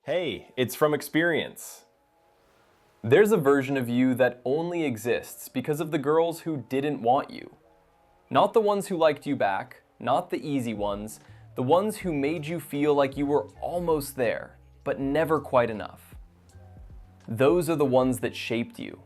Hey, it's from experience. There's a version of you that only exists because of the girls who didn't want you. Not the ones who liked you back, not the easy ones, the ones who made you feel like you were almost there, but never quite enough. Those are the ones that shaped you.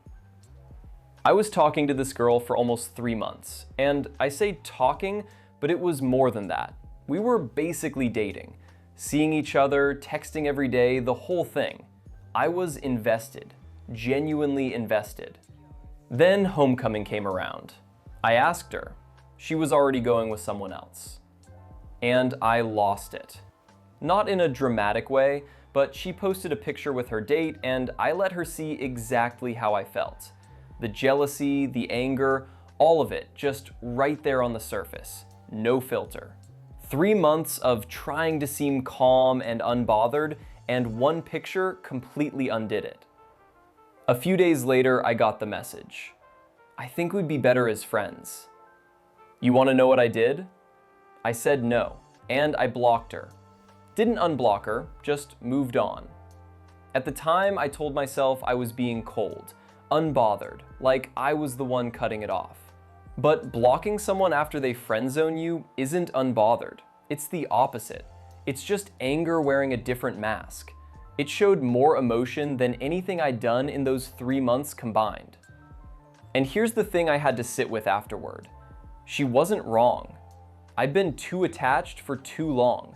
I was talking to this girl for almost 3 months, and I say talking, but it was more than that. We were basically dating, seeing each other, texting every day, the whole thing. I was invested, genuinely invested. Then homecoming came around. I asked her. She was already going with someone else. And I lost it. Not in a dramatic way, but she posted a picture with her date and I let her see exactly how I felt. The jealousy, the anger, all of it just right there on the surface. No filter. 3 months of trying to seem calm and unbothered, and one picture completely undid it. A few days later, I got the message. I think we'd be better as friends. You want to know what I did? I said no, and I blocked her. Didn't unblock her, just moved on. At the time, I told myself I was being cold, unbothered, like I was the one cutting it off. But blocking someone after they friend zone you isn't unbothered. It's the opposite. It's just anger wearing a different mask. It showed more emotion than anything I'd done in those 3 months combined. And here's the thing I had to sit with afterward. She wasn't wrong. I'd been too attached for too long,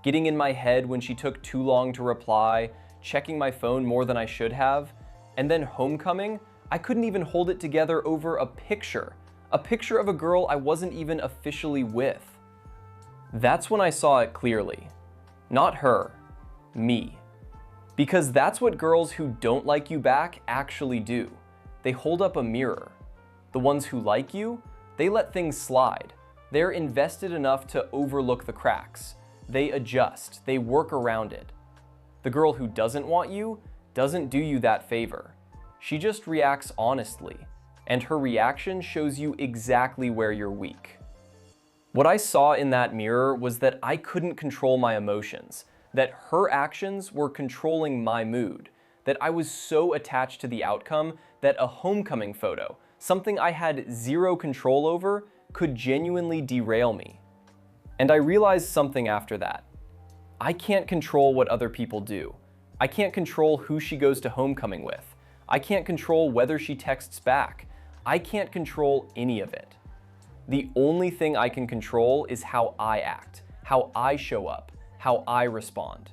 getting in my head when she took too long to reply, checking my phone more than I should have, and then homecoming, I couldn't even hold it together over a picture of a girl I wasn't even officially with. That's when I saw it clearly. Not her, me. Because that's what girls who don't like you back actually do. They hold up a mirror. The ones who like you, they let things slide. They're invested enough to overlook the cracks. They adjust, they work around it. The girl who doesn't want you doesn't do you that favor. She just reacts honestly, and her reaction shows you exactly where you're weak. What I saw in that mirror was that I couldn't control my emotions, that her actions were controlling my mood, that I was so attached to the outcome that a homecoming photo, something I had zero control over, could genuinely derail me. And I realized something after that. I can't control what other people do. I can't control who she goes to homecoming with. I can't control whether she texts back. I can't control any of it. The only thing I can control is how I act, how I show up, how I respond.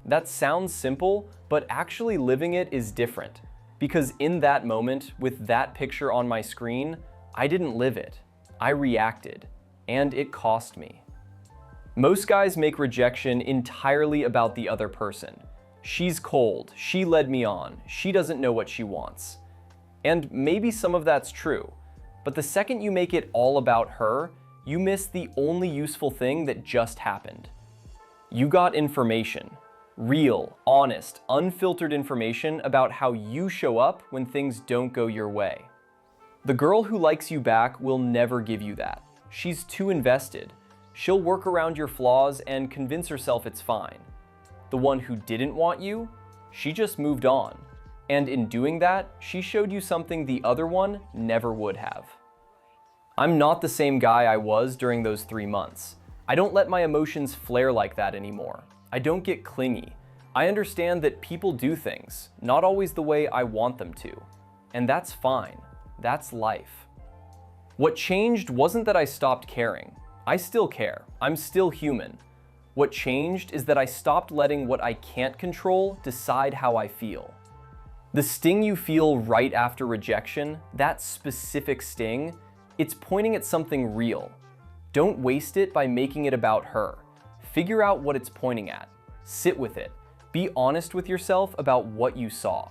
That sounds simple, but actually living it is different. Because in that moment, with that picture on my screen, I didn't live it. I reacted, and it cost me. Most guys make rejection entirely about the other person. She's cold, she led me on, she doesn't know what she wants. And maybe some of that's true, but the second you make it all about her, you miss the only useful thing that just happened. You got information. Real, honest, unfiltered information about how you show up when things don't go your way. The girl who likes you back will never give you that. She's too invested. She'll work around your flaws and convince herself it's fine. The one who didn't want you, she just moved on. And in doing that, she showed you something the other one never would have. I'm not the same guy I was during those 3 months. I don't let my emotions flare like that anymore. I don't get clingy. I understand that people do things, not always the way I want them to. And that's fine. That's life. What changed wasn't that I stopped caring. I still care. I'm still human. What changed is that I stopped letting what I can't control decide how I feel. The sting you feel right after rejection, that specific sting, it's pointing at something real. Don't waste it by making it about her. Figure out what it's pointing at. Sit with it. Be honest with yourself about what you saw.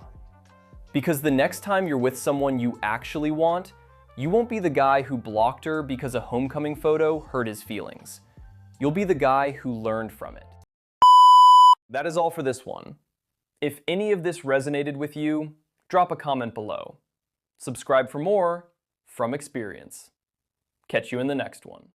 Because the next time you're with someone you actually want, you won't be the guy who blocked her because a homecoming photo hurt his feelings. You'll be the guy who learned from it. That is all for this one. If any of this resonated with you, drop a comment below. Subscribe for more from experience. Catch you in the next one.